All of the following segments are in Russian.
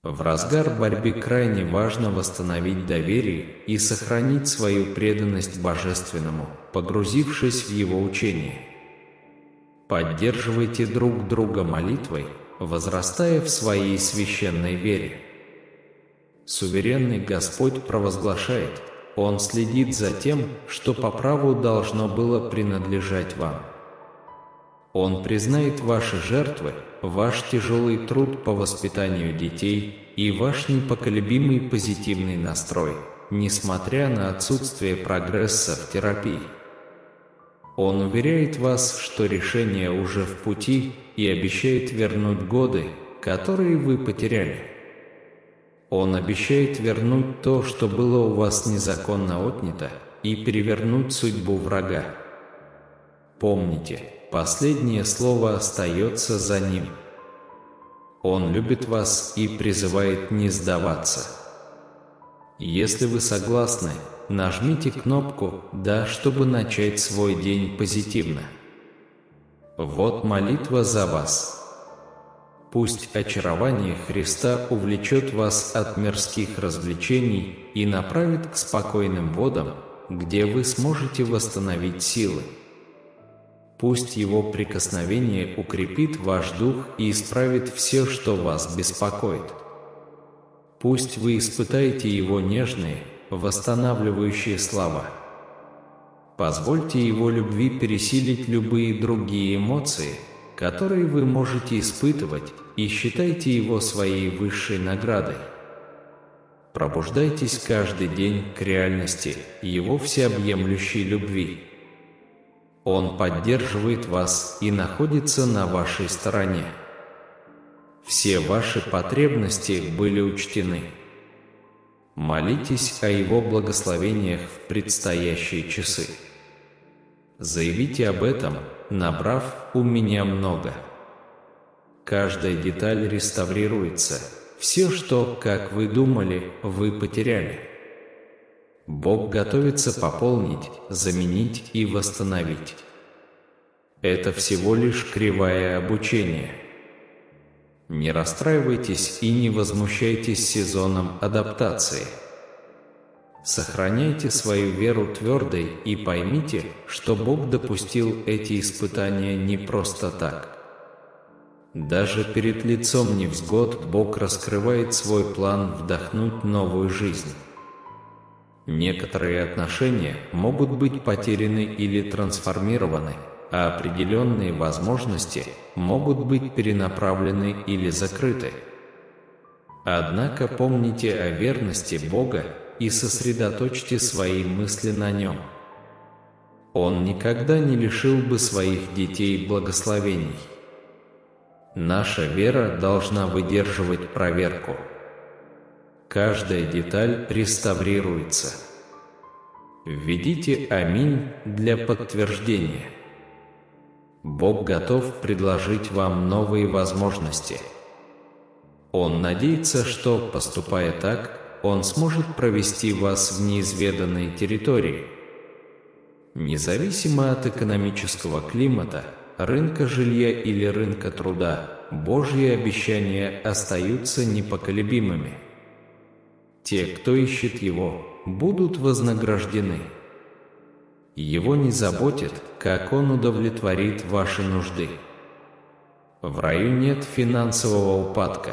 В разгар борьбы крайне важно восстановить доверие и сохранить свою преданность Божественному, погрузившись в Его учение. Поддерживайте друг друга молитвой, возрастая в своей священной вере. Суверенный Господь провозглашает: Он следит за тем, что по праву должно было принадлежать вам. Он признает ваши жертвы, ваш тяжелый труд по воспитанию детей и ваш непоколебимый позитивный настрой, несмотря на отсутствие прогресса в терапии. Он уверяет вас, что решение уже в пути, и обещает вернуть годы, которые вы потеряли. Он обещает вернуть то, что было у вас незаконно отнято, и перевернуть судьбу врага. Помните, последнее слово остается за ним. Он любит вас и призывает не сдаваться. Если вы согласны, нажмите кнопку «Да», чтобы начать свой день позитивно. Вот молитва за вас. Пусть очарование Христа увлечет вас от мирских развлечений и направит к спокойным водам, где вы сможете восстановить силы. Пусть Его прикосновение укрепит ваш дух и исправит все, что вас беспокоит. Пусть вы испытаете Его нежные, восстанавливающие слова. Позвольте Его любви пересилить любые другие эмоции, которые вы можете испытывать, и считайте Его своей высшей наградой. Пробуждайтесь каждый день к реальности Его всеобъемлющей любви. Он поддерживает вас и находится на вашей стороне. Все ваши потребности были учтены. Молитесь о Его благословениях в предстоящие часы. Заявите об этом, набрав «У меня много». Каждая деталь реставрируется. Все, что, как вы думали, вы потеряли. Бог готовится пополнить, заменить и восстановить. Это всего лишь кривая обучения. Не расстраивайтесь и не возмущайтесь сезоном адаптации. Сохраняйте свою веру твердой и поймите, что Бог допустил эти испытания не просто так. Даже перед лицом невзгод Бог раскрывает свой план вдохнуть новую жизнь. Некоторые отношения могут быть потеряны или трансформированы, а определенные возможности могут быть перенаправлены или закрыты. Однако помните о верности Бога и сосредоточьте свои мысли на Нем. Он никогда не лишил бы своих детей благословений. Наша вера должна выдерживать проверку. Каждая деталь реставрируется. Введите «Аминь» для подтверждения. Бог готов предложить вам новые возможности. Он надеется, что, поступая так, Он сможет провести вас в неизведанные территории. Независимо от экономического климата, рынка жилья или рынка труда, Божьи обещания остаются непоколебимыми. Те, кто ищет Его, будут вознаграждены. Его не заботит, как Он удовлетворит ваши нужды. В раю нет финансового упадка.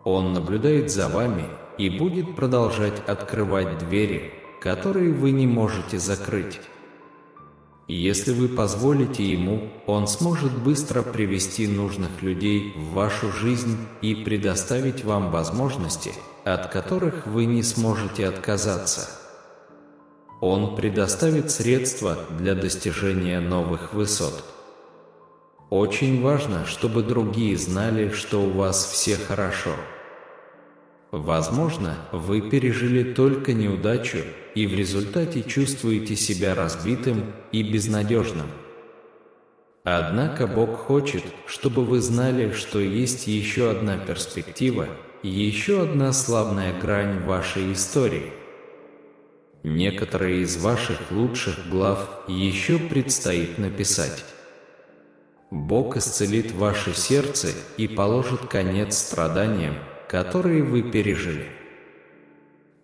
Он наблюдает за вами и будет продолжать открывать двери, которые вы не можете закрыть. Если вы позволите Ему, Он сможет быстро привести нужных людей в вашу жизнь и предоставить вам возможности, от которых вы не сможете отказаться. Он предоставит средства для достижения новых высот. Очень важно, чтобы другие знали, что у вас все хорошо. Возможно, вы пережили только неудачу и в результате чувствуете себя разбитым и безнадежным. Однако Бог хочет, чтобы вы знали, что есть еще одна перспектива, еще одна славная грань вашей истории. Некоторые из ваших лучших глав еще предстоит написать. Бог исцелит ваше сердце и положит конец страданиям, которые вы пережили.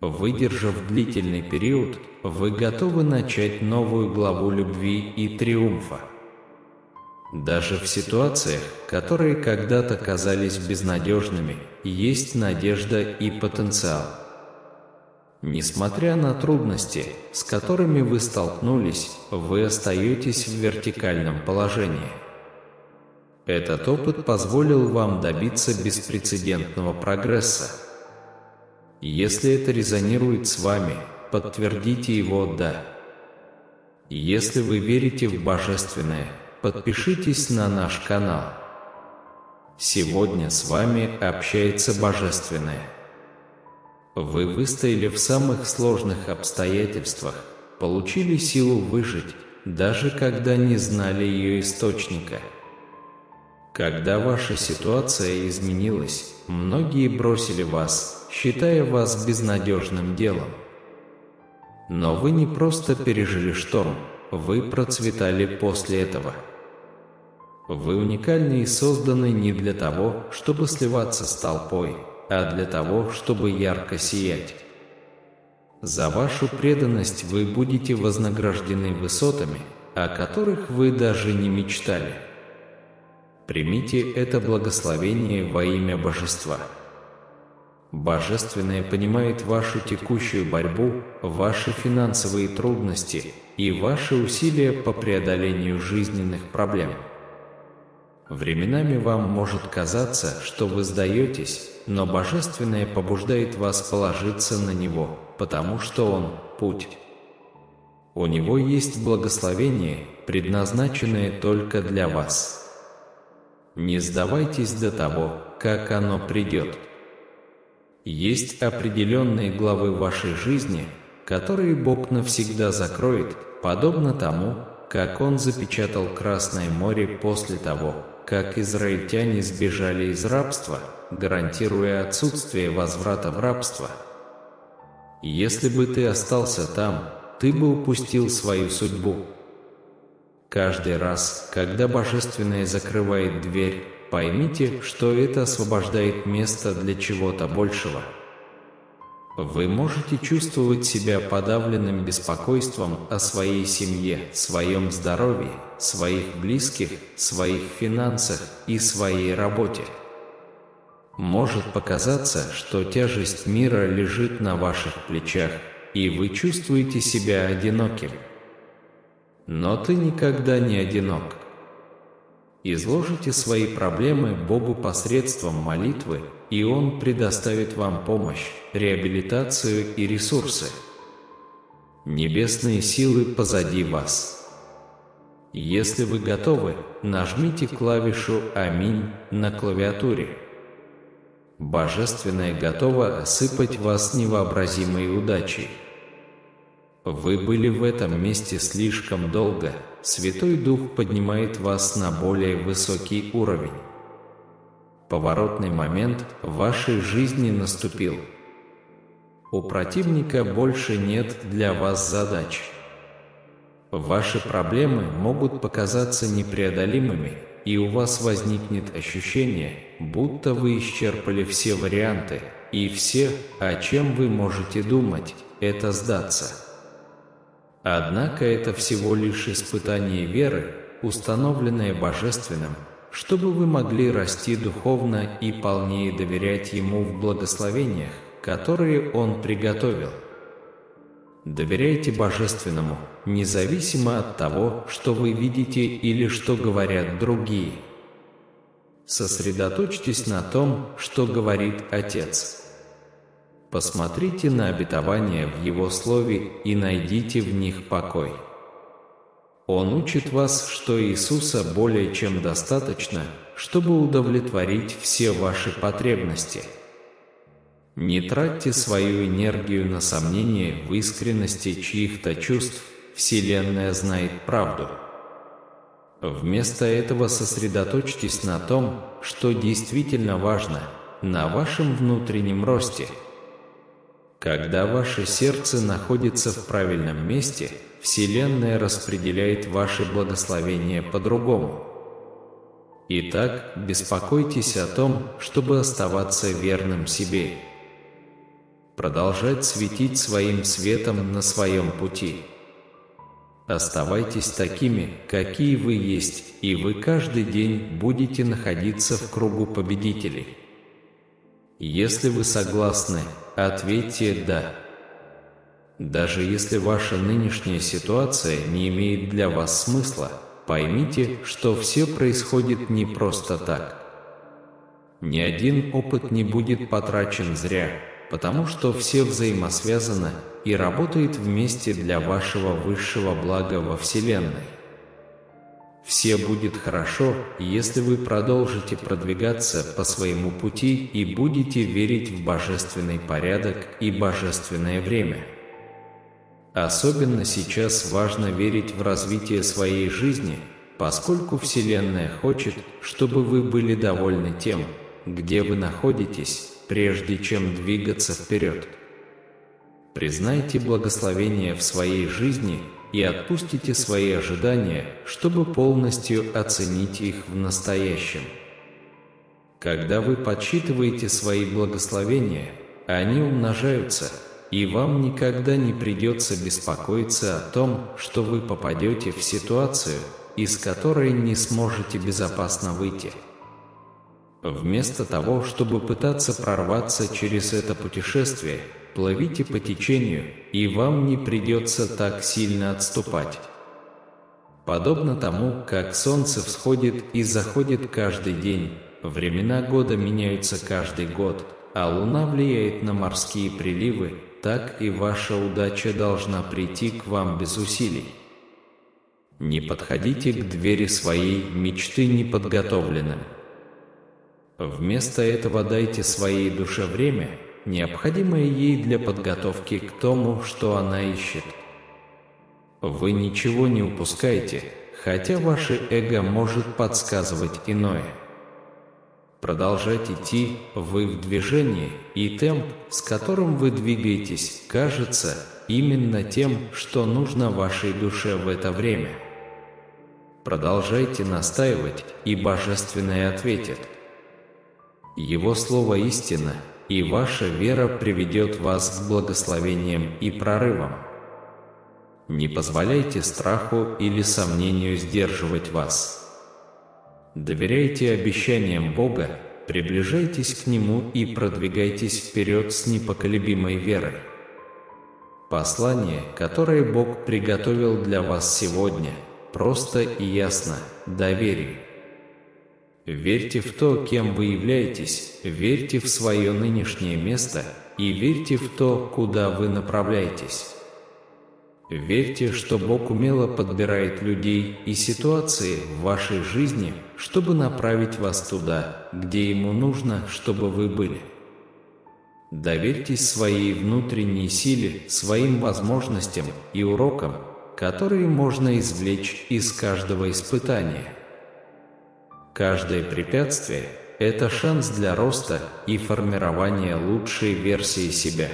Выдержав длительный период, вы готовы начать новую главу любви и триумфа. Даже в ситуациях, которые когда-то казались безнадежными, есть надежда и потенциал. Несмотря на трудности, с которыми вы столкнулись, вы остаетесь в вертикальном положении. Этот опыт позволил вам добиться беспрецедентного прогресса. Если это резонирует с вами, подтвердите его «да». Если вы верите в Божественное, подпишитесь на наш канал. Сегодня с вами общается Божественное. Вы выстояли в самых сложных обстоятельствах, получили силу выжить, даже когда не знали ее источника. Когда ваша ситуация изменилась, многие бросили вас, считая вас безнадежным делом. Но вы не просто пережили шторм, вы процветали после этого. Вы уникальны и созданы не для того, чтобы сливаться с толпой, а для того, чтобы ярко сиять. За вашу преданность вы будете вознаграждены высотами, о которых вы даже не мечтали. Примите это благословение во имя Божества. Божественное понимает вашу текущую борьбу, ваши финансовые трудности и ваши усилия по преодолению жизненных проблем. Временами вам может казаться, что вы сдаетесь, но Божественное побуждает вас положиться на Него, потому что Он – путь. У Него есть благословение, предназначенное только для вас. Не сдавайтесь до того, как оно придет. Есть определенные главы вашей жизни, которые Бог навсегда закроет, подобно тому, как Он запечатал Красное море после того, как израильтяне сбежали из рабства, гарантируя отсутствие возврата в рабство. Если бы ты остался там, ты бы упустил свою судьбу. Каждый раз, когда Божественное закрывает дверь, поймите, что это освобождает место для чего-то большего. Вы можете чувствовать себя подавленным беспокойством о своей семье, своем здоровье, своих близких, своих финансах и своей работе. Может показаться, что тяжесть мира лежит на ваших плечах, и вы чувствуете себя одиноким. Но ты никогда не одинок. Изложите свои проблемы Богу посредством молитвы, и Он предоставит вам помощь, реабилитацию и ресурсы. Небесные силы позади вас. Если вы готовы, нажмите клавишу «Аминь» на клавиатуре. Божественное готово осыпать вас невообразимой удачей. Вы были в этом месте слишком долго, Святой Дух поднимает вас на более высокий уровень. Поворотный момент в вашей жизни наступил. У противника больше нет для вас задач. Ваши проблемы могут показаться непреодолимыми, и у вас возникнет ощущение, будто вы исчерпали все варианты, и все, о чем вы можете думать, это сдаться. Однако это всего лишь испытание веры, установленное Божественным, чтобы вы могли расти духовно и полнее доверять Ему в благословениях, которые Он приготовил. Доверяйте Божественному, независимо от того, что вы видите или что говорят другие. Сосредоточьтесь на том, что говорит Отец. Посмотрите на обетования в Его Слове и найдите в них покой. Он учит вас, что Иисуса более чем достаточно, чтобы удовлетворить все ваши потребности. Не тратьте свою энергию на сомнения в искренности чьих-то чувств, Вселенная знает правду. Вместо этого сосредоточьтесь на том, что действительно важно, на вашем внутреннем росте. Когда ваше сердце находится в правильном месте, Вселенная распределяет ваши благословения по-другому. Итак, беспокойтесь о том, чтобы оставаться верным себе. Продолжать светить своим светом на своем пути. Оставайтесь такими, какие вы есть, и вы каждый день будете находиться в кругу победителей. Если вы согласны, ответьте «да». Даже если ваша нынешняя ситуация не имеет для вас смысла, поймите, что все происходит не просто так. Ни один опыт не будет потрачен зря, потому что все взаимосвязаны и работают вместе для вашего высшего блага во Вселенной. Все будет хорошо, если вы продолжите продвигаться по своему пути и будете верить в божественный порядок и божественное время. Особенно сейчас важно верить в развитие своей жизни, поскольку Вселенная хочет, чтобы вы были довольны тем, где вы находитесь, прежде чем двигаться вперед. Признайте благословение в своей жизни и отпустите свои ожидания, чтобы полностью оценить их в настоящем. Когда вы подсчитываете свои благословения, они умножаются, и вам никогда не придется беспокоиться о том, что вы попадете в ситуацию, из которой не сможете безопасно выйти. Вместо того, чтобы пытаться прорваться через это путешествие, плывите по течению, и вам не придется так сильно отступать. Подобно тому, как солнце всходит и заходит каждый день, времена года меняются каждый год, а луна влияет на морские приливы, так и ваша удача должна прийти к вам без усилий. Не подходите к двери своей мечты неподготовленным. Вместо этого дайте своей душе время, необходимое ей для подготовки к тому, что она ищет. Вы ничего не упускаете, хотя ваше эго может подсказывать иное. Продолжать идти, вы в движении, и темп, с которым вы двигаетесь, кажется именно тем, что нужно вашей душе в это время. Продолжайте настаивать, и Божественное ответит. Его слово истина, и ваша вера приведет вас к благословениям и прорывам. Не позволяйте страху или сомнению сдерживать вас. Доверяйте обещаниям Бога, приближайтесь к Нему и продвигайтесь вперед с непоколебимой верой. Послание, которое Бог приготовил для вас сегодня, просто и ясно – доверие. Верьте в то, кем вы являетесь, верьте в свое нынешнее место и верьте в то, куда вы направляетесь. Верьте, что Бог умело подбирает людей и ситуации в вашей жизни, чтобы направить вас туда, где Ему нужно, чтобы вы были. Доверьтесь своей внутренней силе, своим возможностям и урокам, которые можно извлечь из каждого испытания. Каждое препятствие – это шанс для роста и формирования лучшей версии себя.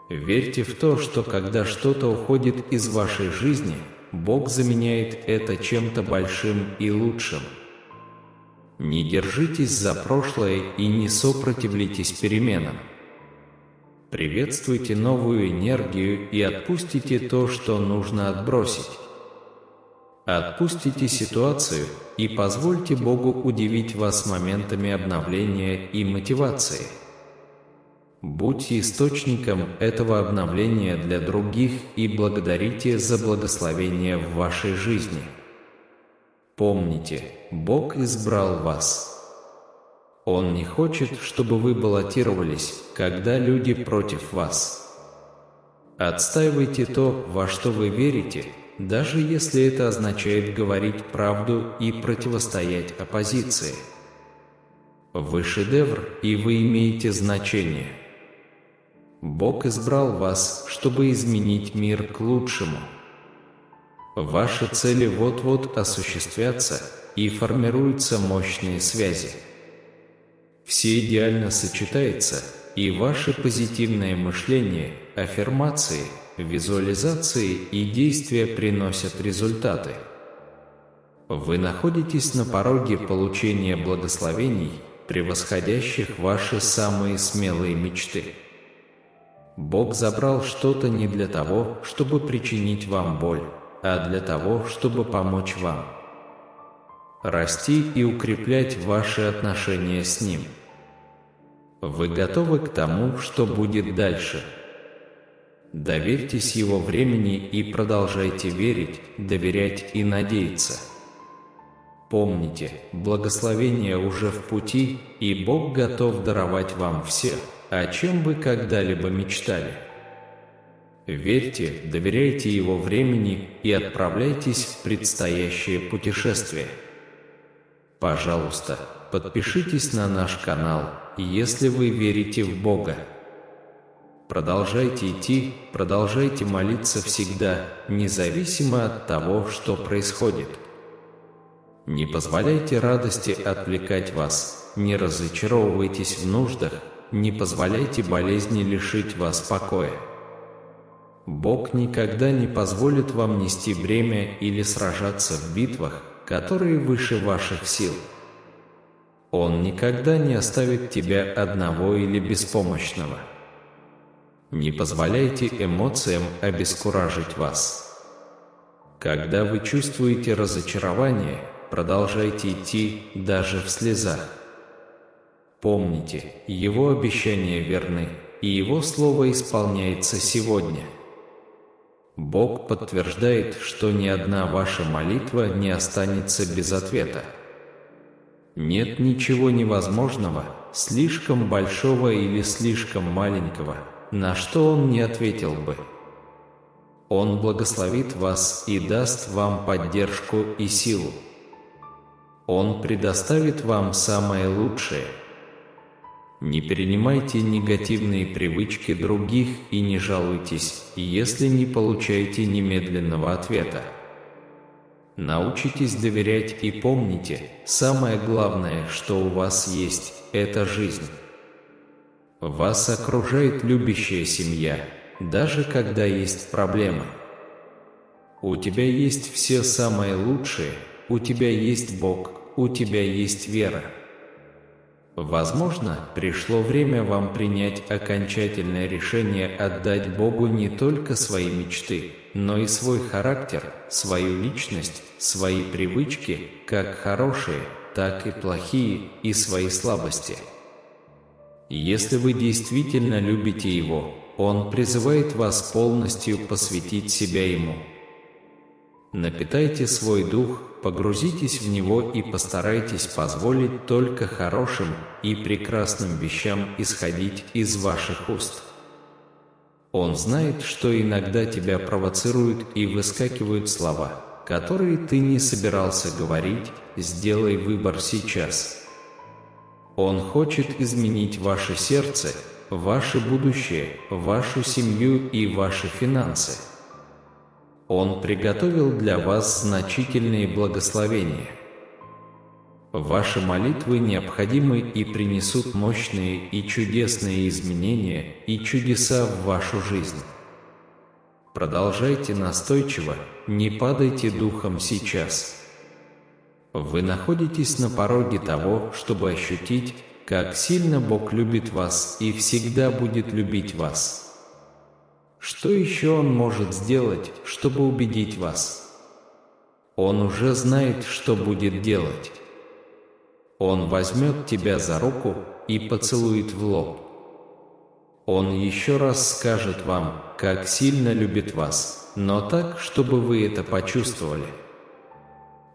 Верьте в то, что когда что-то уходит из вашей жизни, Бог заменяет это чем-то большим и лучшим. Не держитесь за прошлое и не сопротивляйтесь переменам. Приветствуйте новую энергию и отпустите то, что нужно отбросить. Отпустите ситуацию и позвольте Богу удивить вас моментами обновления и мотивации. Будьте источником этого обновления для других и благодарите за благословение в вашей жизни. Помните, Бог избрал вас. Он не хочет, чтобы вы баллотировались, когда люди против вас. Отстаивайте то, во что вы верите, даже если это означает говорить правду и противостоять оппозиции. Вы шедевр, и вы имеете значение. Бог избрал вас, чтобы изменить мир к лучшему. Ваши цели вот-вот осуществятся, и формируются мощные связи. Все идеально сочетается, и ваше позитивное мышление, аффирмации, визуализации и действия приносят результаты. Вы находитесь на пороге получения благословений, превосходящих ваши самые смелые мечты. Бог забрал что-то не для того, чтобы причинить вам боль, а для того, чтобы помочь вам расти и укреплять ваши отношения с Ним. Вы готовы к тому, что будет дальше? Доверьтесь Его времени и продолжайте верить, доверять и надеяться. Помните, благословение уже в пути, и Бог готов даровать вам все, о чем вы когда-либо мечтали. Верьте, доверяйте Его времени и отправляйтесь в предстоящее путешествие. Пожалуйста, подпишитесь на наш канал, если вы верите в Бога. Продолжайте идти, продолжайте молиться всегда, независимо от того, что происходит. Не позволяйте радости отвлекать вас, не разочаровывайтесь в нуждах, не позволяйте болезни лишить вас покоя. Бог никогда не позволит вам нести бремя или сражаться в битвах, которые выше ваших сил. Он никогда не оставит тебя одного или беспомощного. Не позволяйте эмоциям обескуражить вас. Когда вы чувствуете разочарование, продолжайте идти даже в слезах. Помните, Его обещания верны, и Его слово исполняется сегодня. Бог подтверждает, что ни одна ваша молитва не останется без ответа. Нет ничего невозможного, слишком большого или слишком маленького, на что Он не ответил бы. Он благословит вас и даст вам поддержку и силу. Он предоставит вам самое лучшее. Не перенимайте негативные привычки других и не жалуйтесь, если не получаете немедленного ответа. Научитесь доверять и помните, самое главное, что у вас есть, это жизнь. Вас окружает любящая семья, даже когда есть проблемы. У тебя есть все самое лучшее, у тебя есть Бог, у тебя есть вера. Возможно, пришло время вам принять окончательное решение отдать Богу не только свои мечты, но и свой характер, свою личность, свои привычки, как хорошие, так и плохие, и свои слабости. Если вы действительно любите Его, Он призывает вас полностью посвятить себя Ему. Напитайте свой дух, погрузитесь в него и постарайтесь позволить только хорошим и прекрасным вещам исходить из ваших уст. Он знает, что иногда тебя провоцируют и выскакивают слова, которые ты не собирался говорить. Сделай выбор сейчас. Он хочет изменить ваше сердце, ваше будущее, вашу семью и ваши финансы. Он приготовил для вас значительные благословения. Ваши молитвы необходимы и принесут мощные и чудесные изменения и чудеса в вашу жизнь. Продолжайте настойчиво, не падайте духом сейчас. Вы находитесь на пороге того, чтобы ощутить, как сильно Бог любит вас и всегда будет любить вас. Что еще Он может сделать, чтобы убедить вас? Он уже знает, что будет делать. Он возьмет тебя за руку и поцелует в лоб. Он еще раз скажет вам, как сильно любит вас, но так, чтобы вы это почувствовали.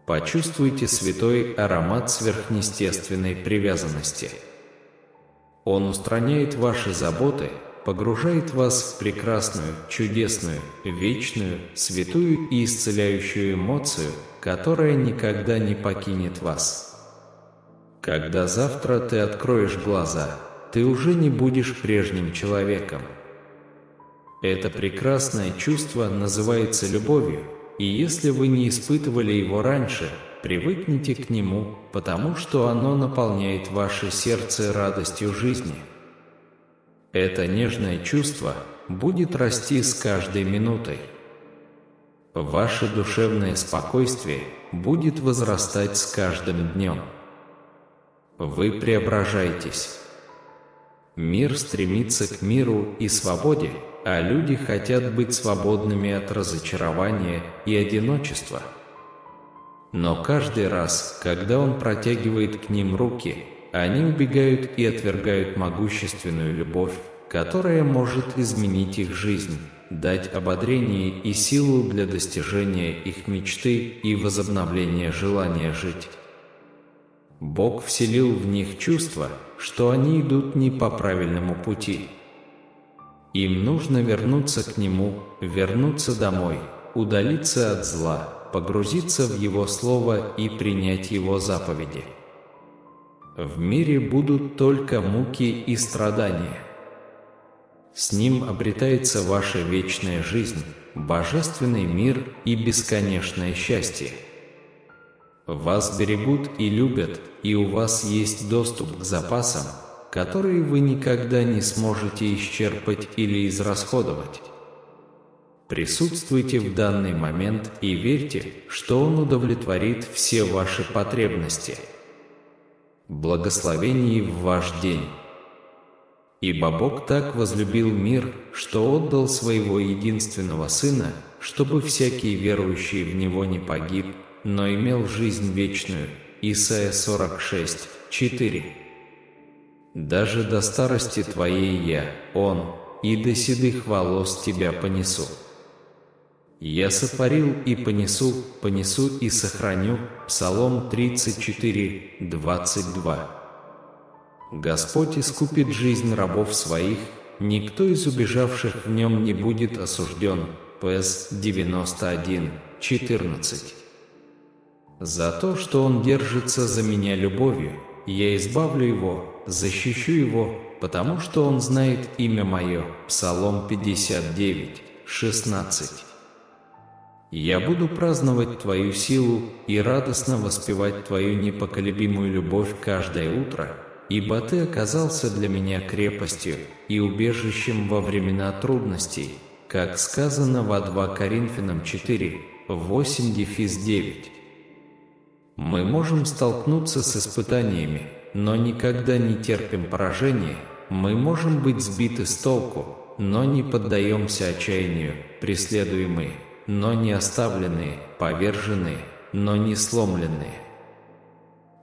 Почувствуйте святой аромат сверхъестественной привязанности. Он устраняет ваши заботы, погружает вас в прекрасную, чудесную, вечную, святую и исцеляющую эмоцию, которая никогда не покинет вас. Когда завтра ты откроешь глаза, ты уже не будешь прежним человеком. Это прекрасное чувство называется любовью, и если вы не испытывали его раньше, привыкните к нему, потому что оно наполняет ваше сердце радостью жизни. Это нежное чувство будет расти с каждой минутой. Ваше душевное спокойствие будет возрастать с каждым днем. Вы преображаетесь. Мир стремится к миру и свободе, а люди хотят быть свободными от разочарования и одиночества. Но каждый раз, когда он протягивает к ним руки, они убегают и отвергают могущественную любовь, которая может изменить их жизнь, дать ободрение и силу для достижения их мечты и возобновления желания жить. Бог вселил в них чувство, что они идут не по правильному пути. Им нужно вернуться к Нему, вернуться домой, удалиться от зла, погрузиться в Его Слово и принять Его заповеди. В мире будут только муки и страдания. С Ним обретается ваша вечная жизнь, божественный мир и бесконечное счастье. Вас берегут и любят, и у вас есть доступ к запасам, которые вы никогда не сможете исчерпать или израсходовать. Присутствуйте в данный момент и верьте, что Он удовлетворит все ваши потребности. Благословений в ваш день. Ибо Бог так возлюбил мир, что отдал Своего единственного Сына, чтобы всякий верующий в Него не погиб, но имел жизнь вечную. Исайя 46, 4. Даже до старости твоей я, Он, и до седых волос тебя понесу. Я сотворил и понесу и сохраню. Псалом 34, 22. Господь искупит жизнь рабов своих, никто из убежавших в Нем не будет осужден. Пс 91, 14. За то, что Он держится за меня любовью, я избавлю его, защищу его, потому что он знает имя мое. Псалом 59, 16. Я буду праздновать Твою силу и радостно воспевать Твою непоколебимую любовь каждое утро, ибо Ты оказался для меня крепостью и убежищем во времена трудностей, как сказано во 2 Коринфянам 4, 8-9. Мы можем столкнуться с испытаниями, но никогда не терпим поражения. Мы можем быть сбиты с толку, но не поддаемся отчаянию, преследуемые, но не оставленные, поверженные, но не сломленные.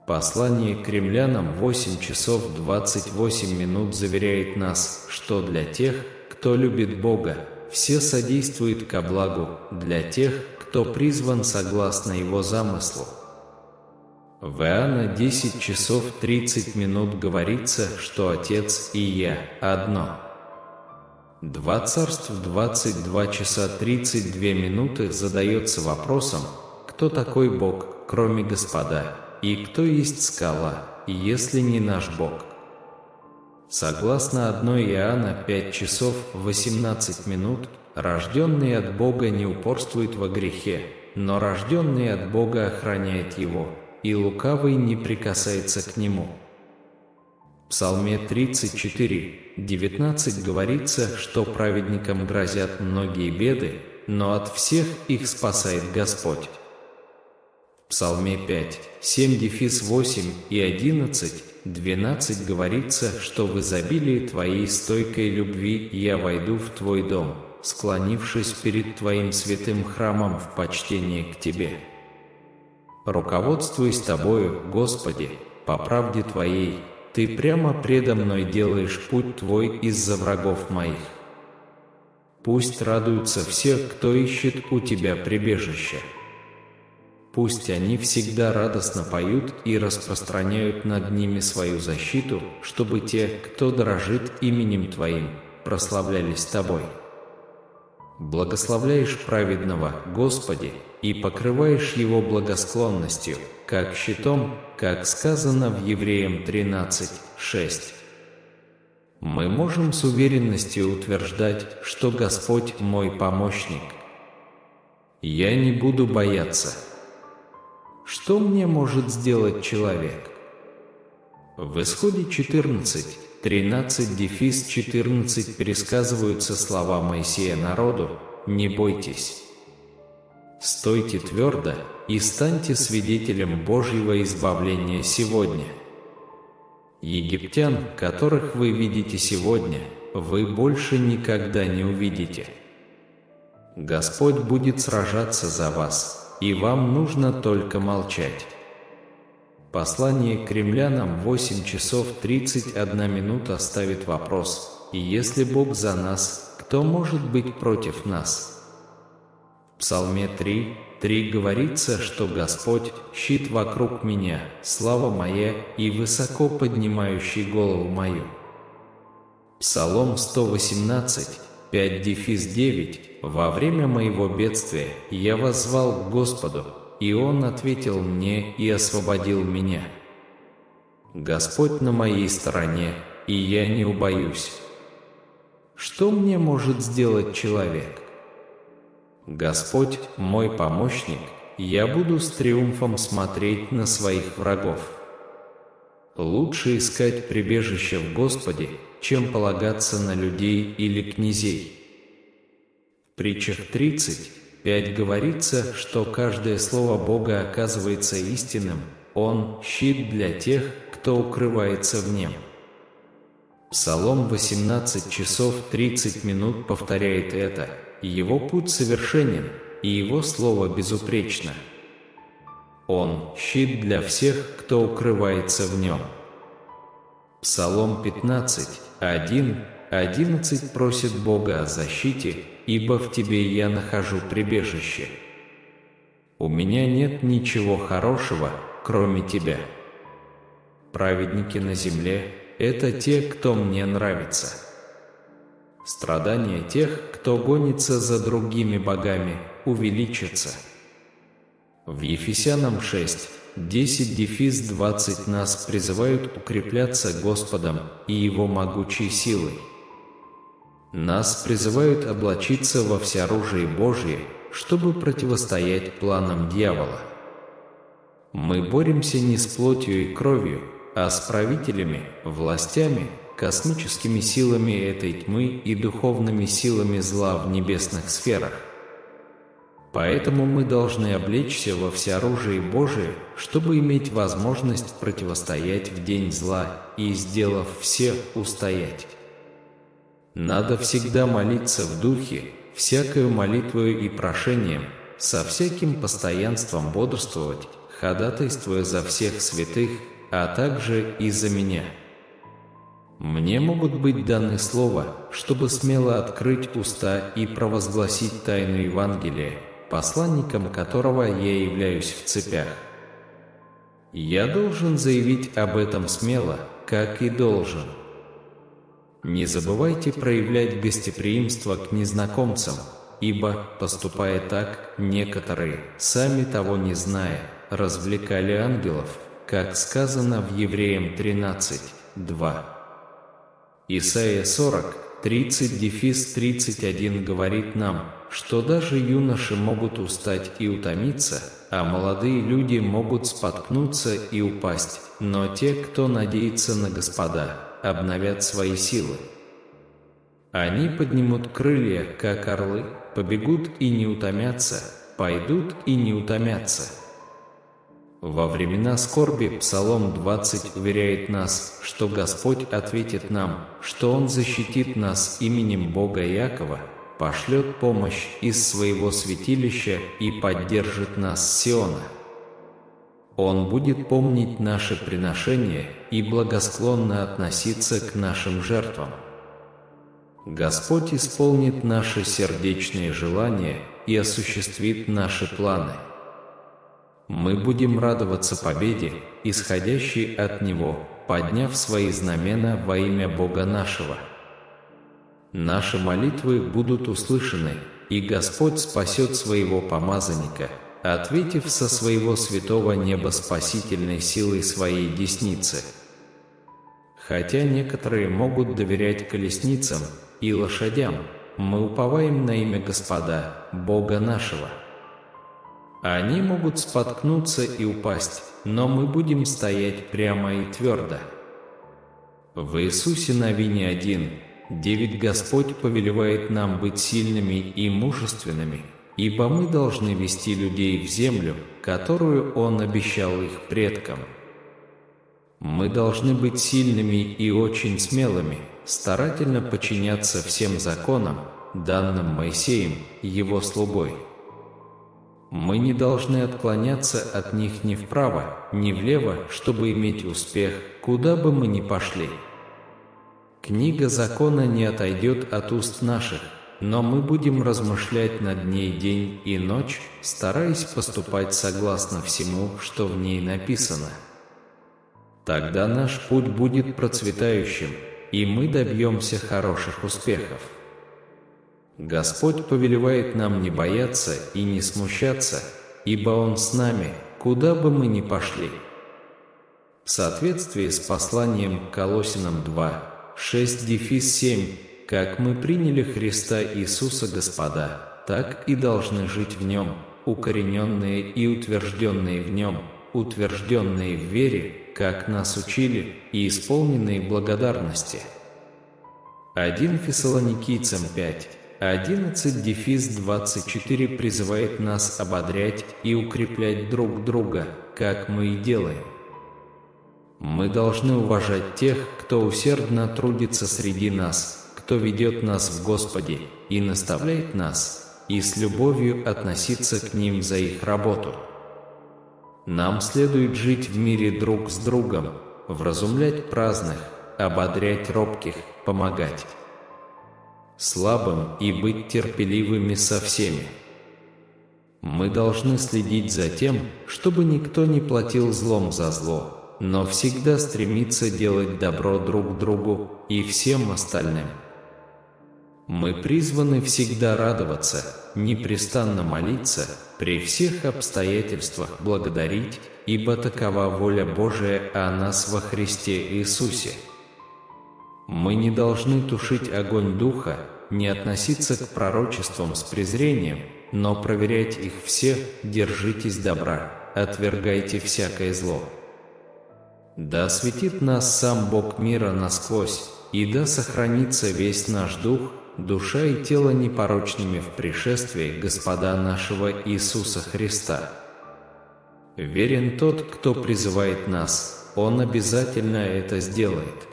Послание к римлянам 8 часов 28 минут заверяет нас, что для тех, кто любит Бога, все содействует ко благу, для тех, кто призван согласно Его замыслу. В Иоанна 10 часов 30 минут говорится, что Отец и Я одно. 2 Царств 22 часа 32 минуты задается вопросом, кто такой Бог, кроме Господа, и кто есть скала, если не наш Бог. Согласно 1 Иоанна 5 часов 18 минут, рожденный от Бога не упорствует во грехе, но рожденный от Бога охраняет его, и лукавый не прикасается к нему. В Псалме 34, 19 говорится, что праведникам грозят многие беды, но от всех их спасает Господь. В Псалме 5, 7-8 и 11, 12 говорится, что в изобилии Твоей стойкой любви я войду в Твой дом, склонившись перед Твоим святым храмом в почтении к Тебе. Руководствуясь Тобою, Господи, по правде Твоей, Ты прямо предо мной делаешь путь Твой из-за врагов моих. Пусть радуются все, кто ищет у Тебя прибежище. Пусть они всегда радостно поют и распространяют над ними свою защиту, чтобы те, кто дорожит именем Твоим, прославлялись Тобой. Благословляешь праведного, Господи, и покрываешь его благосклонностью, как щитом, как сказано в Евреям 13:6. Мы можем с уверенностью утверждать, что Господь мой помощник. Я не буду бояться. Что мне может сделать человек? В Исходе 14, 13-14 пересказываются слова Моисея народу: «Не бойтесь. Стойте твердо и станьте свидетелем Божьего избавления сегодня. Египтян, которых вы видите сегодня, вы больше никогда не увидите. Господь будет сражаться за вас, и вам нужно только молчать. Послание к римлянам 8 часов 31 минута ставит вопрос: и если Бог за нас, кто может быть против нас? В Псалме 3:3 говорится, что Господь – щит вокруг меня, слава моя и высоко поднимающий голову мою. Псалом 118, 5-9: «Во время моего бедствия я воззвал к Господу, и Он ответил мне и освободил меня. Господь на моей стороне, и я не убоюсь. Что мне может сделать человек? Господь – мой помощник, я буду с триумфом смотреть на своих врагов». Лучше искать прибежище в Господе, чем полагаться на людей или князей. В Притчах 30:5 говорится, что каждое слово Бога оказывается истинным, Он – щит для тех, кто укрывается в нем. Псалом 18 часов 30 минут повторяет это: «Его путь совершенен, и Его слово безупречно. Он – щит для всех, кто укрывается в нем». Псалом 15:1-11 просит Бога о защите, ибо в Тебе я нахожу прибежище. У меня нет ничего хорошего, кроме Тебя. Праведники на земле – это те, кто мне нравится. Страдания тех, кто гонится за другими богами, увеличатся. В Ефесянам 6:10-20 нас призывают укрепляться Господом и Его могучей силой. Нас призывают облачиться во всеоружие Божье, чтобы противостоять планам дьявола. Мы боремся не с плотью и кровью, а с правителями, властями, космическими силами этой тьмы и духовными силами зла в небесных сферах. Поэтому мы должны облечься во всеоружие Божие, чтобы иметь возможность противостоять в день зла и, сделав все, устоять. Надо всегда молиться в Духе, всякою молитвою и прошением, со всяким постоянством бодрствовать, ходатайствуя за всех святых, а также и за меня. Мне могут быть даны слова, чтобы смело открыть уста и провозгласить тайну Евангелия, посланником которого я являюсь в цепях. Я должен заявить об этом смело, как и должен. Не забывайте проявлять гостеприимство к незнакомцам, ибо, поступая так, некоторые, сами того не зная, развлекали ангелов, как сказано в Евреям 13:2. Исайя 40:30-31 говорит нам, что даже юноши могут устать и утомиться, а молодые люди могут споткнуться и упасть, но те, кто надеется на Господа, обновят свои силы. Они поднимут крылья, как орлы, побегут и не утомятся, пойдут и не утомятся. Во времена скорби Псалом 20 уверяет нас, что Господь ответит нам, что Он защитит нас именем Бога Иакова, пошлет помощь из своего святилища и поддержит нас с Сиона. Он будет помнить наши приношения и благосклонно относиться к нашим жертвам. Господь исполнит наши сердечные желания и осуществит наши планы. Мы будем радоваться победе, исходящей от Него, подняв свои знамена во имя Бога нашего. Наши молитвы будут услышаны, и Господь спасет своего помазанника, ответив со своего святого неба спасительной силой своей десницы. Хотя некоторые могут доверять колесницам и лошадям, мы уповаем на имя Господа, Бога нашего. Они могут споткнуться и упасть, но мы будем стоять прямо и твердо. В Иисусе Навине 1:9 Господь повелевает нам быть сильными и мужественными, ибо мы должны вести людей в землю, которую Он обещал их предкам. Мы должны быть сильными и очень смелыми, старательно подчиняться всем законам, данным Моисеем, его слугой. Мы не должны отклоняться от них ни вправо, ни влево, чтобы иметь успех, куда бы мы ни пошли. Книга закона не отойдет от уст наших, но мы будем размышлять над ней день и ночь, стараясь поступать согласно всему, что в ней написано. Тогда наш путь будет процветающим, и мы добьемся хороших успехов. Господь повелевает нам не бояться и не смущаться, ибо Он с нами, куда бы мы ни пошли. В соответствии с посланием к Колоссянам 2, 6-7, как мы приняли Христа Иисуса Господа, так и должны жить в Нем, укорененные и утвержденные в Нем, утвержденные в вере, как нас учили, и исполненные благодарности. 1 Фессалоникийцам 5, 11-24 призывает нас ободрять и укреплять друг друга, как мы и делаем. Мы должны уважать тех, кто усердно трудится среди нас, кто ведет нас в Господе и наставляет нас, и с любовью относиться к ним за их работу. Нам следует жить в мире друг с другом, вразумлять праздных, ободрять робких, помогать слабым и быть терпеливыми со всеми. Мы должны следить за тем, чтобы никто не платил злом за зло, но всегда стремиться делать добро друг другу и всем остальным. Мы призваны всегда радоваться, непрестанно молиться, при всех обстоятельствах благодарить, ибо такова воля Божия о нас во Христе Иисусе. Мы не должны тушить огонь Духа, не относиться к пророчествам с презрением, но проверять их все, держитесь добра, отвергайте всякое зло. Да осветит нас сам Бог мира насквозь, и да сохранится весь наш дух, душа и тело непорочными в пришествии Господа нашего Иисуса Христа. Верен тот, кто призывает нас, Он обязательно это сделает.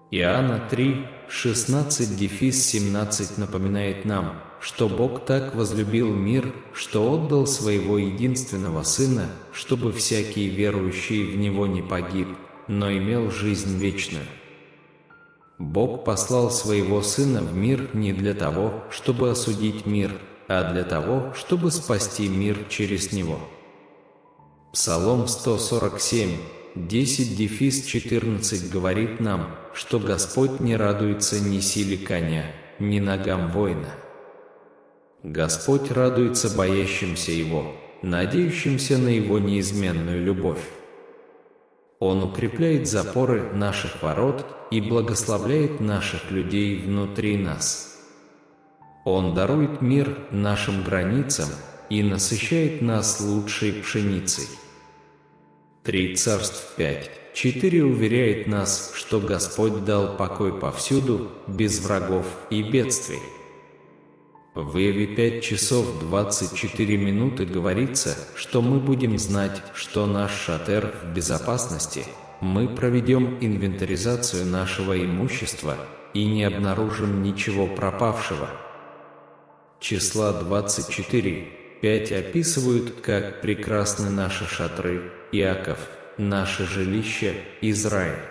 Иоанна 3, 16-17 напоминает нам, что Бог так возлюбил мир, что отдал Своего единственного Сына, чтобы всякий верующий в Него не погиб, но имел жизнь вечную. Бог послал Своего Сына в мир не для того, чтобы осудить мир, а для того, чтобы спасти мир через Него. Псалом 147, 10-14 говорит нам, что Господь не радуется ни силе коня, ни ногам воина. Господь радуется боящимся Его, надеющимся на Его неизменную любовь. Он укрепляет запоры наших ворот и благословляет наших людей внутри нас. Он дарует мир нашим границам и насыщает нас лучшей пшеницей. 3 Царств 5:4 уверяет нас, что Господь дал покой повсюду, без врагов и бедствий. В Иове 5 часов 24 минуты говорится, что мы будем знать, что наш шатер в безопасности, мы проведем инвентаризацию нашего имущества и не обнаружим ничего пропавшего. Числа 24:5 описывают, как прекрасны наши шатры, Иаков, наше жилище, Израиль.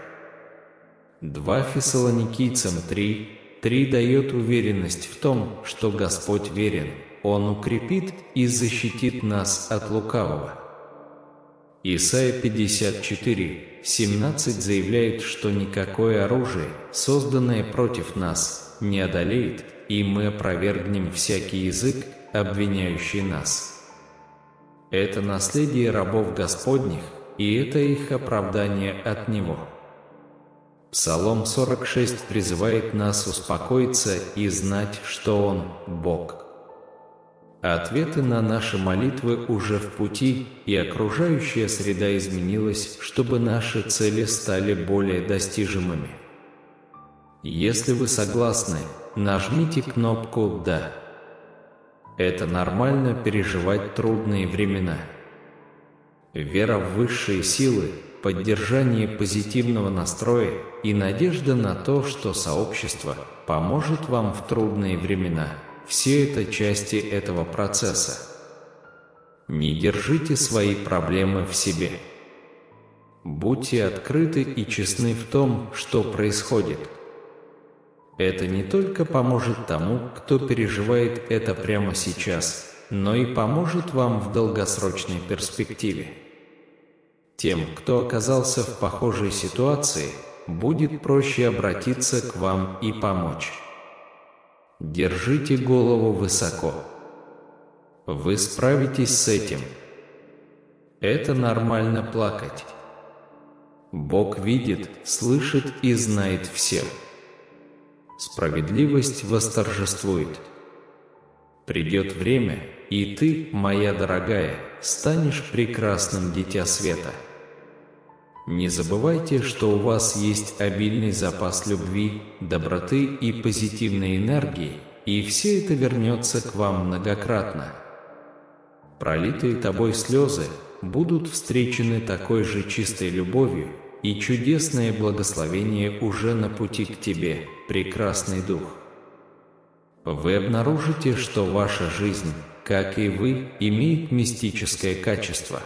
2 Фессалоникийцам 3:3 дает уверенность в том, что Господь верен, Он укрепит и защитит нас от лукавого. Исайя 54:17 заявляет, что никакое оружие, созданное против нас, не одолеет, и мы опровергнем всякий язык, обвиняющий нас. Это наследие рабов Господних, и это их оправдание от Него. Псалом 46 призывает нас успокоиться и знать, что Он – Бог. Ответы на наши молитвы уже в пути, и окружающая среда изменилась, чтобы наши цели стали более достижимыми. Если вы согласны, нажмите кнопку «Да». Это нормально переживать трудные времена. Вера в высшие силы, поддержание позитивного настроя и надежда на то, что сообщество поможет вам в трудные времена – все это части этого процесса. Не держите свои проблемы в себе. Будьте открыты и честны в том, что происходит. Это не только поможет тому, кто переживает это прямо сейчас, но и поможет вам в долгосрочной перспективе. Тем, кто оказался в похожей ситуации, будет проще обратиться к вам и помочь. Держите голову высоко. Вы справитесь с этим. Это нормально плакать. Бог видит, слышит и знает всех. Справедливость восторжествует. Придет время, и ты, моя дорогая, станешь прекрасным дитя света. Не забывайте, что у вас есть обильный запас любви, доброты и позитивной энергии, и все это вернется к вам многократно. Пролитые тобой слезы будут встречены такой же чистой любовью, и чудесное благословение уже на пути к тебе, прекрасный дух. Вы обнаружите, что ваша жизнь, как и вы, имеет мистическое качество.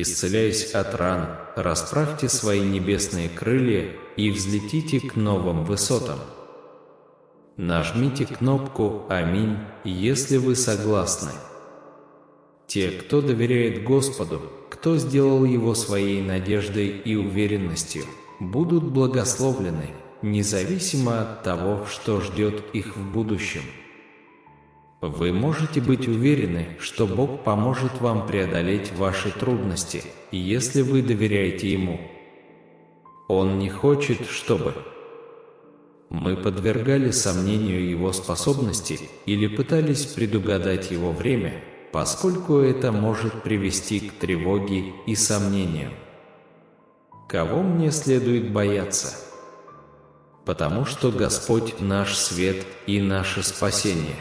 Исцеляясь от ран, расправьте свои небесные крылья и взлетите к новым высотам. Нажмите кнопку «Аминь», если вы согласны. Те, кто доверяет Господу, кто сделал Его своей надеждой и уверенностью, будут благословлены, независимо от того, что ждет их в будущем. Вы можете быть уверены, что Бог поможет вам преодолеть ваши трудности, если вы доверяете Ему. Он не хочет, чтобы мы подвергали сомнению Его способности или пытались предугадать Его время, поскольку это может привести к тревоге и сомнениям. Кого мне следует бояться? Потому что Господь наш свет и наше спасение.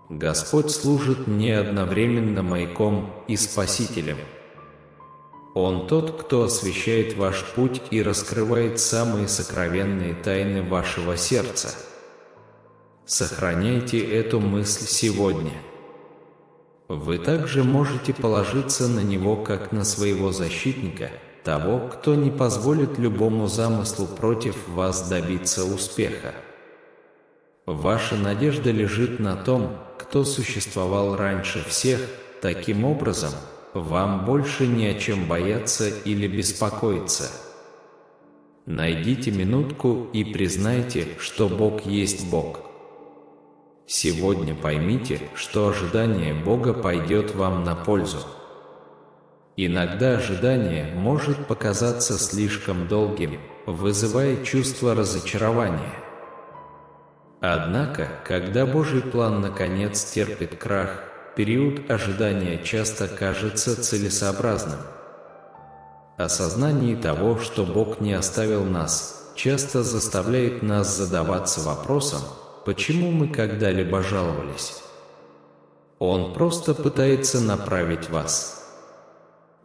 Господь служит мне одновременно маяком и спасителем. Он тот, кто освещает ваш путь и раскрывает самые сокровенные тайны вашего сердца. Сохраняйте эту мысль сегодня. Вы также можете положиться на Него как на своего защитника, того, кто не позволит любому замыслу против вас добиться успеха. Ваша надежда лежит на том, кто существовал раньше всех, таким образом, вам больше не о чем бояться или беспокоиться. Найдите минутку и признайте, что Бог есть Бог. Сегодня поймите, что ожидание Бога пойдет вам на пользу. Иногда ожидание может показаться слишком долгим, вызывая чувство разочарования. Однако, когда Божий план наконец терпит крах, период ожидания часто кажется целесообразным. Осознание того, что Бог не оставил нас, часто заставляет нас задаваться вопросом, почему мы когда-либо жаловались. Он просто пытается направить вас.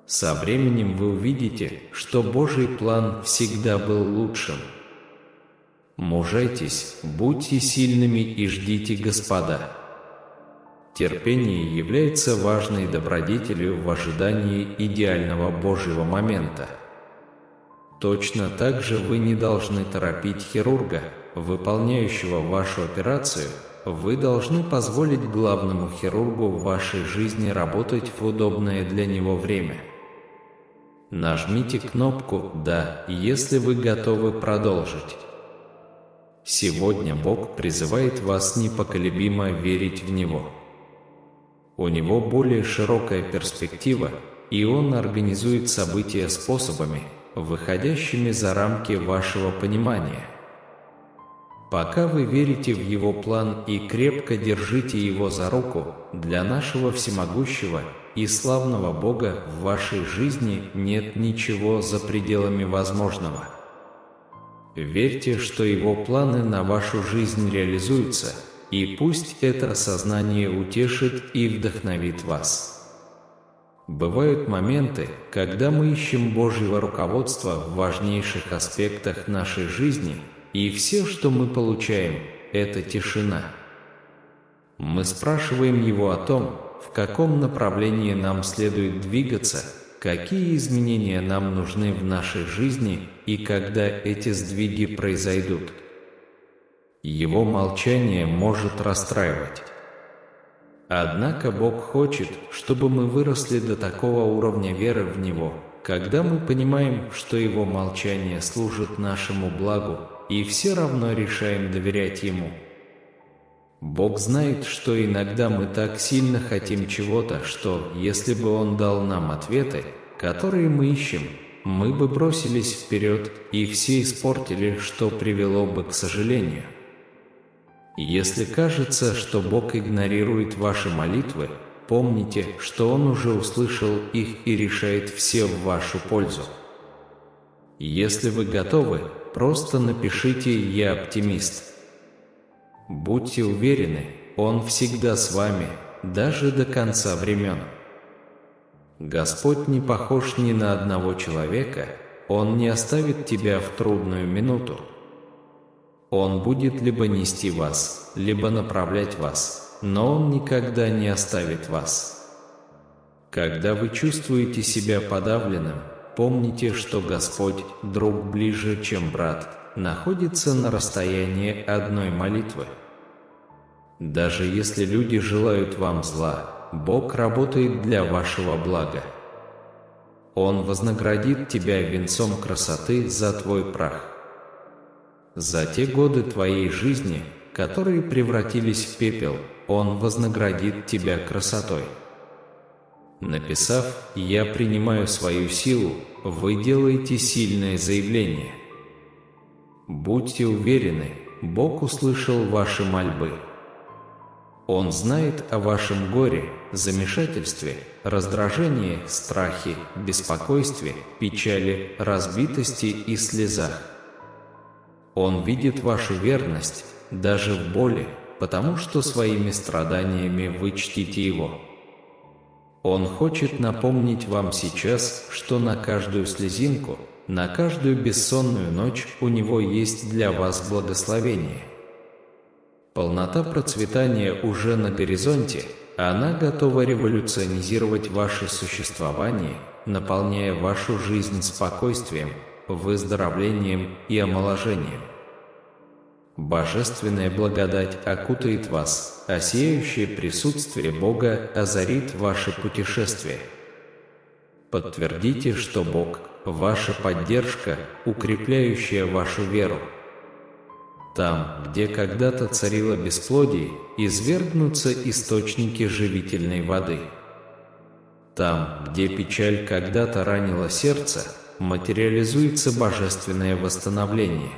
Со временем вы увидите, что Божий план всегда был лучшим. Мужайтесь, будьте сильными и ждите Господа. Терпение является важной добродетелью в ожидании идеального Божьего момента. Точно так же вы не должны торопить хирурга, выполняющего вашу операцию. Вы должны позволить главному хирургу в вашей жизни работать в удобное для него время. Нажмите кнопку «Да», если вы готовы продолжить. Сегодня Бог призывает вас непоколебимо верить в Него. У Него более широкая перспектива, и Он организует события способами, выходящими за рамки вашего понимания. Пока вы верите в Его план и крепко держите Его за руку, для нашего всемогущего и славного Бога в вашей жизни нет ничего за пределами возможного. Верьте, что Его планы на вашу жизнь реализуются, и пусть это осознание утешит и вдохновит вас. Бывают моменты, когда мы ищем Божьего руководства в важнейших аспектах нашей жизни, и все, что мы получаем, это тишина. Мы спрашиваем Его о том, в каком направлении нам следует двигаться, какие изменения нам нужны в нашей жизни и когда эти сдвиги произойдут. Его молчание может расстраивать. Однако Бог хочет, чтобы мы выросли до такого уровня веры в Него, когда мы понимаем, что Его молчание служит нашему благу, и все равно решаем доверять Ему. Бог знает, что иногда мы так сильно хотим чего-то, что, если бы Он дал нам ответы, которые мы ищем, мы бы бросились вперед и все испортили, что привело бы к сожалению. Если кажется, что Бог игнорирует ваши молитвы, помните, что Он уже услышал их и решает все в вашу пользу. Если вы готовы, просто напишите «Я оптимист». Будьте уверены, Он всегда с вами, даже до конца времен. Господь не похож ни на одного человека, Он не оставит тебя в трудную минуту. Он будет либо нести вас, либо направлять вас, но Он никогда не оставит вас. Когда вы чувствуете себя подавленным, помните, что Господь, друг ближе, чем брат, находится на расстоянии одной молитвы. Даже если люди желают вам зла, Бог работает для вашего блага. Он вознаградит тебя венцом красоты за твой прах. За те годы твоей жизни, которые превратились в пепел, Он вознаградит тебя красотой. Написав «Я принимаю свою силу», вы делаете сильное заявление. Будьте уверены, Бог услышал ваши мольбы. Он знает о вашем горе, замешательстве, раздражении, страхе, беспокойстве, печали, разбитости и слезах. Он видит вашу верность, даже в боли, потому что своими страданиями вы чтите Его. Он хочет напомнить вам сейчас, что на каждую слезинку, на каждую бессонную ночь у Него есть для вас благословение. Полнота процветания уже на горизонте, она готова революционизировать ваше существование, наполняя вашу жизнь спокойствием, выздоровлением и омоложением. Божественная благодать окутает вас, а сияющее присутствие Бога озарит ваше путешествие. Подтвердите, что Бог – ваша поддержка, укрепляющая вашу веру. Там, где когда-то царило бесплодие, извергнутся источники живительной воды. Там, где печаль когда-то ранила сердце, материализуется божественное восстановление.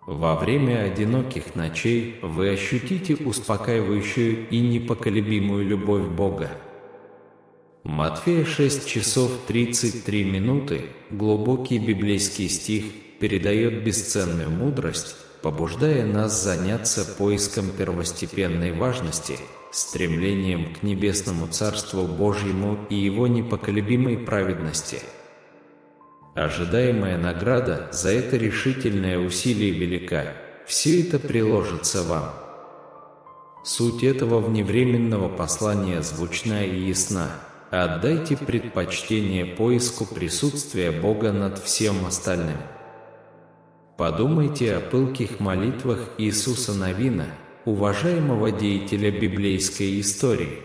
Во время одиноких ночей вы ощутите успокаивающую и непоколебимую любовь Бога. Матфея 6 часов 33 минуты, глубокий библейский стих, передает бесценную мудрость, побуждая нас заняться поиском первостепенной важности, стремлением к небесному Царству Божьему и Его непоколебимой праведности. Ожидаемая награда за это решительное усилие велика, все это приложится вам. Суть этого вневременного послания звучна и ясна. Отдайте предпочтение поиску присутствия Бога над всем остальным. Подумайте о пылких молитвах Иисуса Навина, уважаемого деятеля библейской истории.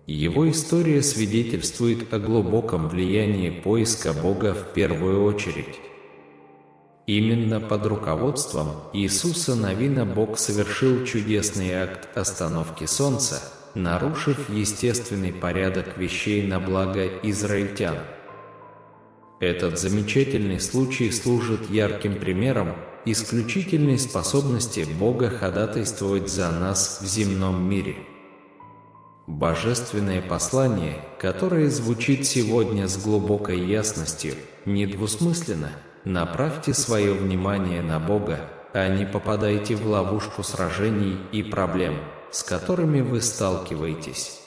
Его история свидетельствует о глубоком влиянии поиска Бога в первую очередь. Именно под руководством Иисуса Навина Бог совершил чудесный акт остановки Солнца, нарушив естественный порядок вещей на благо израильтян. Этот замечательный случай служит ярким примером исключительной способности Бога ходатайствовать за нас в земном мире. Божественное послание, которое звучит сегодня с глубокой ясностью, недвусмысленно: направьте свое внимание на Бога, а не попадайте в ловушку сражений и проблем, с которыми вы сталкиваетесь.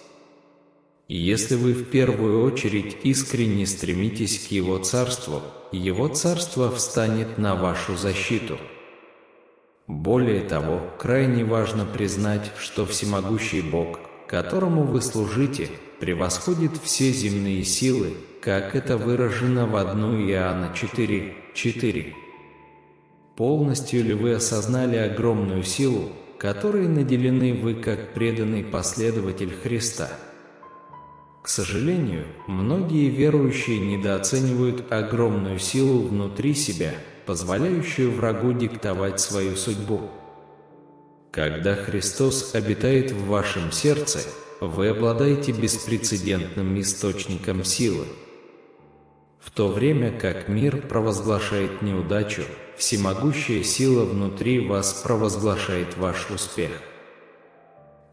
И если вы в первую очередь искренне стремитесь к Его Царство встанет на вашу защиту. Более того, крайне важно признать, что всемогущий Бог, которому вы служите, превосходит все земные силы, как это выражено в 1 Иоанна 4:4. Полностью ли вы осознали огромную силу, которой наделены вы как преданный последователь Христа? К сожалению, многие верующие недооценивают огромную силу внутри себя, позволяющую врагу диктовать свою судьбу. Когда Христос обитает в вашем сердце, вы обладаете беспрецедентным источником силы. В то время как мир провозглашает неудачу, всемогущая сила внутри вас провозглашает ваш успех.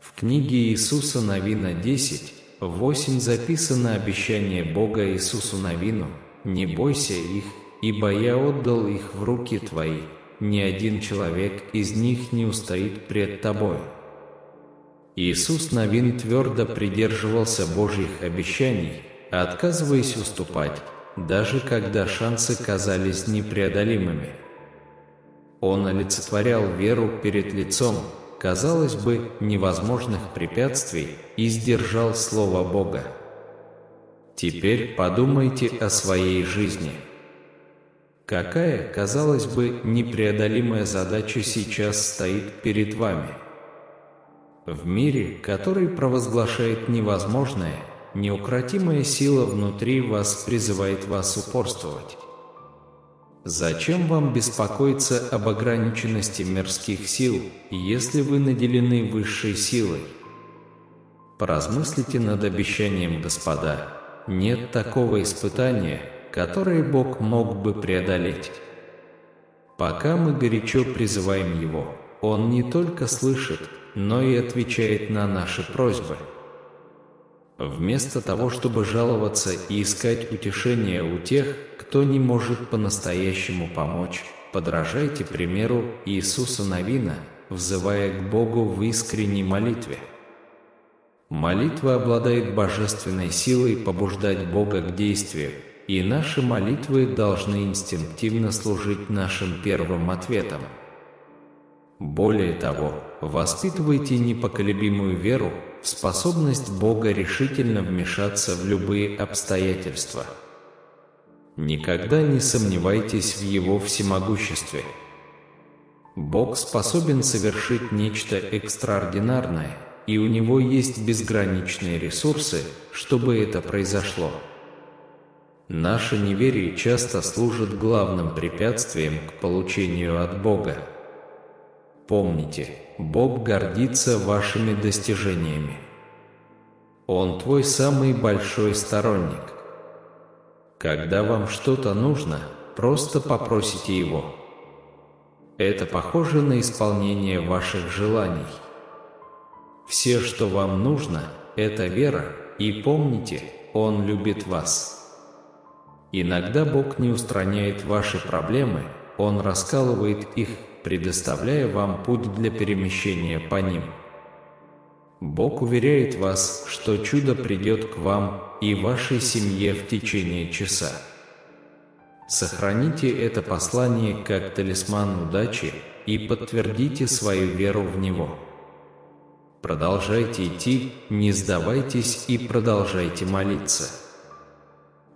В книге Иисуса Навина 10:8 записано обещание Бога Иисусу Навину: «Не бойся их, ибо я отдал их в руки твои, ни один человек из них не устоит пред тобой». Иисус Навин твердо придерживался Божьих обещаний, отказываясь уступать, даже когда шансы казались непреодолимыми. Он олицетворял веру перед лицом, казалось бы, невозможных препятствий и сдержал Слово Бога. Теперь подумайте о своей жизни. Какая, казалось бы, непреодолимая задача сейчас стоит перед вами? В мире, который провозглашает невозможное, неукротимая сила внутри вас призывает вас упорствовать. Зачем вам беспокоиться об ограниченности мирских сил, если вы наделены высшей силой? Поразмыслите над обещанием Господа: нет такого испытания, которое Бог мог бы преодолеть. Пока мы горячо призываем Его, Он не только слышит, но и отвечает на наши просьбы. Вместо того, чтобы жаловаться и искать утешения у тех, кто не может по-настоящему помочь, подражайте примеру Иисуса Навина, взывая к Богу в искренней молитве. Молитва обладает божественной силой побуждать Бога к действию, и наши молитвы должны инстинктивно служить нашим первым ответом. Более того, воспитывайте непоколебимую веру в способность Бога решительно вмешаться в любые обстоятельства. Никогда не сомневайтесь в Его всемогуществе. Бог способен совершить нечто экстраординарное, и у Него есть безграничные ресурсы, чтобы это произошло. Наше неверие часто служит главным препятствием к получению от Бога. Помните, Бог гордится вашими достижениями. Он твой самый большой сторонник. Когда вам что-то нужно, просто попросите Его. Это похоже на исполнение ваших желаний. Все, что вам нужно, это вера, и помните, Он любит вас. Иногда Бог не устраняет ваши проблемы, Он раскалывает их, предоставляя вам путь для перемещения по ним. Бог уверяет вас, что чудо придет к вам и вашей семье в течение часа. Сохраните это послание как талисман удачи и подтвердите свою веру в него. Продолжайте идти, не сдавайтесь и продолжайте молиться.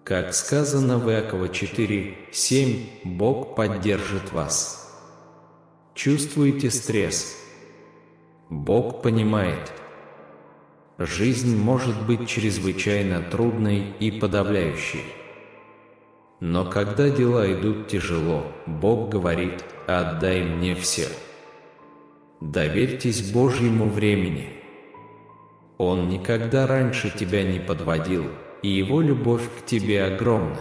Как сказано в Иакова 4:7, Бог поддержит вас. Чувствуете стресс? Бог понимает. Жизнь может быть чрезвычайно трудной и подавляющей. Но когда дела идут тяжело, Бог говорит: «Отдай мне все». Доверьтесь Божьему времени. Он никогда раньше тебя не подводил, и Его любовь к тебе огромна.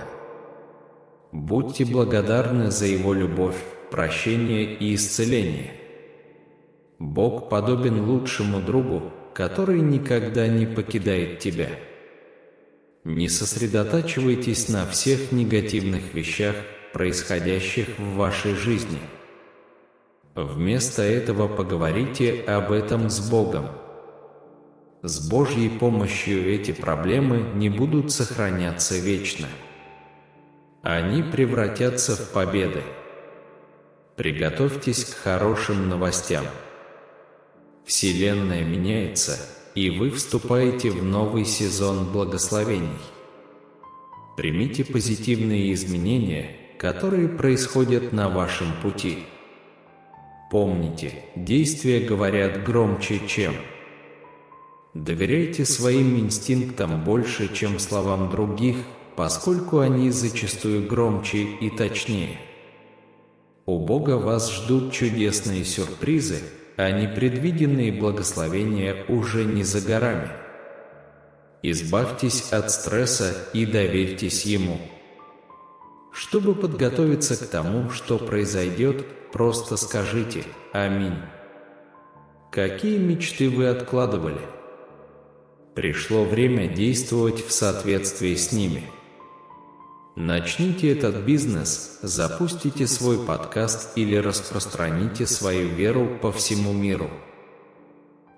Будьте благодарны за Его любовь, прощение и исцеление. Бог подобен лучшему другу, который никогда не покидает тебя. Не сосредотачивайтесь на всех негативных вещах, происходящих в вашей жизни. Вместо этого поговорите об этом с Богом. С Божьей помощью эти проблемы не будут сохраняться вечно. Они превратятся в победы. Приготовьтесь к хорошим новостям. Вселенная меняется, и вы вступаете в новый сезон благословений. Примите позитивные изменения, которые происходят на вашем пути. Помните, действия говорят громче, чем. Доверяйте своим инстинктам больше, чем словам других, поскольку они зачастую громче и точнее. У Бога вас ждут чудесные сюрпризы, а непредвиденные благословения уже не за горами. Избавьтесь от стресса и доверьтесь Ему. Чтобы подготовиться к тому, что произойдет, просто скажите «Аминь». Какие мечты вы откладывали? Пришло время действовать в соответствии с ними. Начните этот бизнес, запустите свой подкаст или распространите свою веру по всему миру.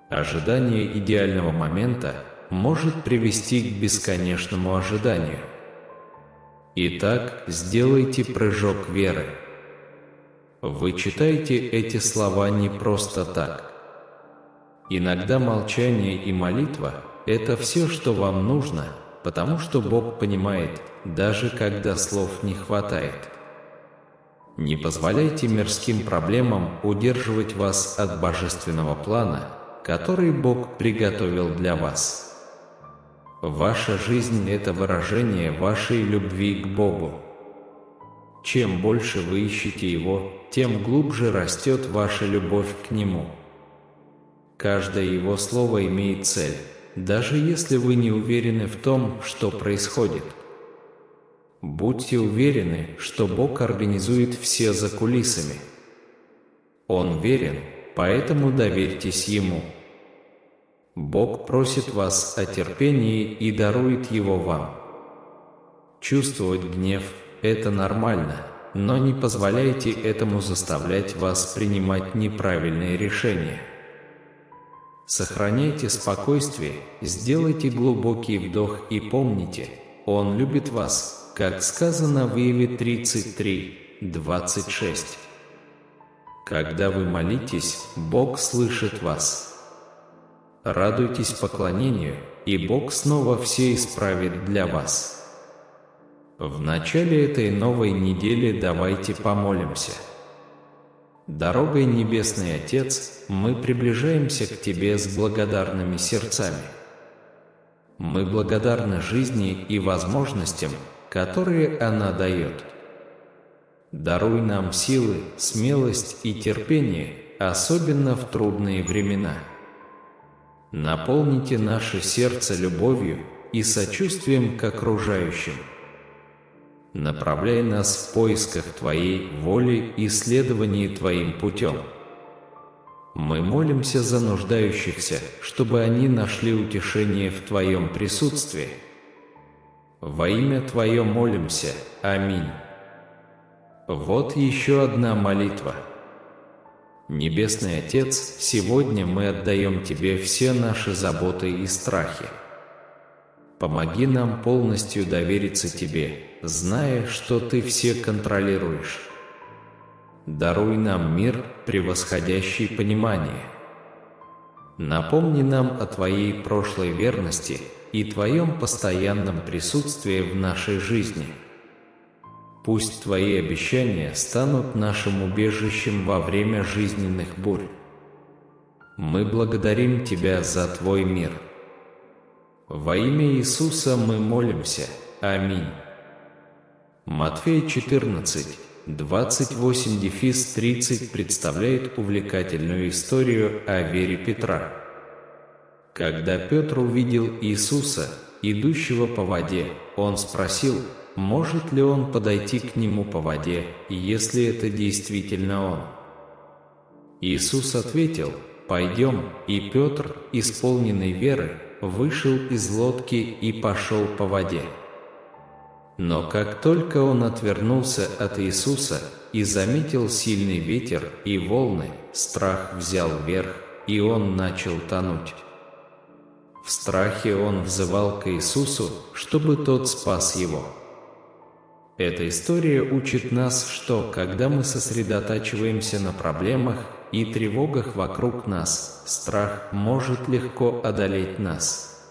Ожидание идеального момента может привести к бесконечному ожиданию. Итак, сделайте прыжок веры. Вы читаете эти слова не просто так. Иногда молчание и молитва – это все, что вам нужно, потому что Бог понимает, даже когда слов не хватает. Не позволяйте мирским проблемам удерживать вас от божественного плана, который Бог приготовил для вас. Ваша жизнь – это выражение вашей любви к Богу. Чем больше вы ищете Его, тем глубже растет ваша любовь к Нему. Каждое Его слово имеет цель, даже если вы не уверены в том, что происходит. Будьте уверены, что Бог организует все за кулисами. Он верен, поэтому доверьтесь Ему. Бог просит вас о терпении и дарует его вам. Чувствовать гнев – это нормально, но не позволяйте этому заставлять вас принимать неправильные решения. Сохраняйте спокойствие, сделайте глубокий вдох и помните, Он любит вас, как сказано в Иове 33:26. Когда вы молитесь, Бог слышит вас. Радуйтесь поклонению, и Бог снова все исправит для вас. В начале этой новой недели давайте помолимся. Дорогой Небесный Отец, мы приближаемся к Тебе с благодарными сердцами. Мы благодарны жизни и возможностям, которые она дает. Даруй нам силы, смелость и терпение, особенно в трудные времена. Наполните наше сердце любовью и сочувствием к окружающим. Направляй нас в поисках Твоей воли и следовании Твоим путем. Мы молимся за нуждающихся, чтобы они нашли утешение в Твоем присутствии. Во имя Твое молимся. Аминь. Вот еще одна молитва. Небесный Отец, сегодня мы отдаем Тебе все наши заботы и страхи. Помоги нам полностью довериться Тебе, зная, что Ты все контролируешь. Даруй нам мир, превосходящий понимание. Напомни нам о Твоей прошлой верности и Твоем постоянном присутствии в нашей жизни. Пусть Твои обещания станут нашим убежищем во время жизненных бурь. Мы благодарим Тебя за Твой мир. Во имя Иисуса мы молимся. Аминь. Матфея 14:28-30 представляет увлекательную историю о вере Петра. Когда Петр увидел Иисуса, идущего по воде, он спросил, может ли он подойти к нему по воде, если это действительно он. Иисус ответил: «Пойдем», и Петр, исполненный веры, вышел из лодки и пошел по воде. Но как только он отвернулся от Иисуса и заметил сильный ветер и волны, страх взял верх, и он начал тонуть. В страхе он взывал к Иисусу, чтобы тот спас его. Эта история учит нас, что, когда мы сосредотачиваемся на проблемах и тревогах вокруг нас, страх может легко одолеть нас.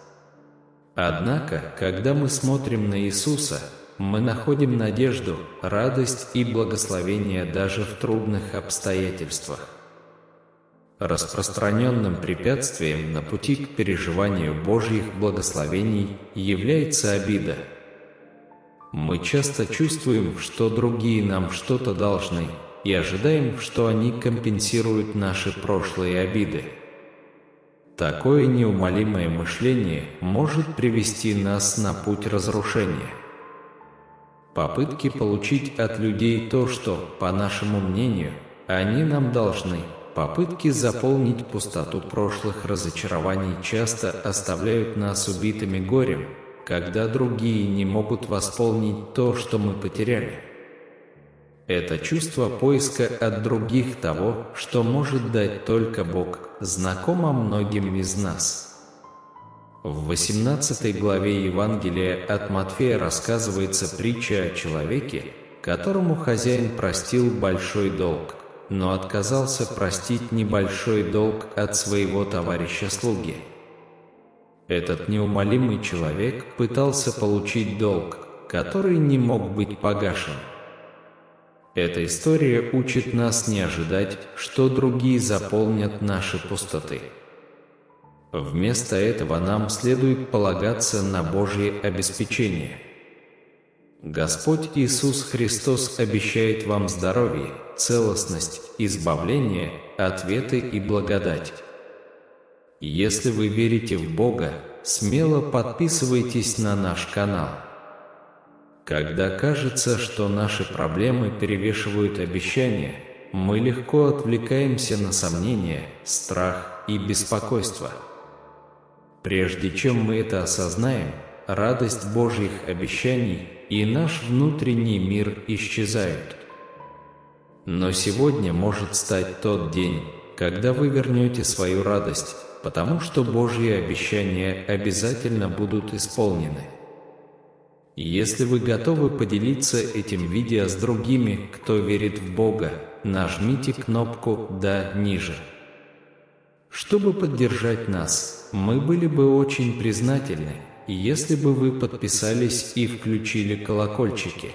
Однако, когда мы смотрим на Иисуса, мы находим надежду, радость и благословение даже в трудных обстоятельствах. Распространенным препятствием на пути к переживанию Божьих благословений является обида. Мы часто чувствуем, что другие нам что-то должны, и ожидаем, что они компенсируют наши прошлые обиды. Такое неумолимое мышление может привести нас на путь разрушения. Попытки получить от людей то, что, по нашему мнению, они нам должны, попытки заполнить пустоту прошлых разочарований часто оставляют нас убитыми горем, когда другие не могут восполнить то, что мы потеряли. Это чувство поиска от других того, что может дать только Бог, знакомо многим из нас. В 18 главе Евангелия от Матфея рассказывается притча о человеке, которому хозяин простил большой долг, но отказался простить небольшой долг от своего товарища-слуги. Этот неумолимый человек пытался получить долг, который не мог быть погашен. Эта история учит нас не ожидать, что другие заполнят наши пустоты. Вместо этого нам следует полагаться на Божье обеспечение. Господь Иисус Христос обещает вам здоровье, целостность, избавление, ответы и благодать. Если вы верите в Бога, смело подписывайтесь на наш канал. Когда кажется, что наши проблемы перевешивают обещания, мы легко отвлекаемся на сомнения, страх и беспокойство. Прежде чем мы это осознаем, радость Божьих обещаний и наш внутренний мир исчезают. Но сегодня может стать тот день, когда вы вернете свою радость, потому что Божьи обещания обязательно будут исполнены. Если вы готовы поделиться этим видео с другими, кто верит в Бога, нажмите кнопку «Да» ниже. Чтобы поддержать нас, мы были бы очень признательны, если бы вы подписались и включили колокольчики.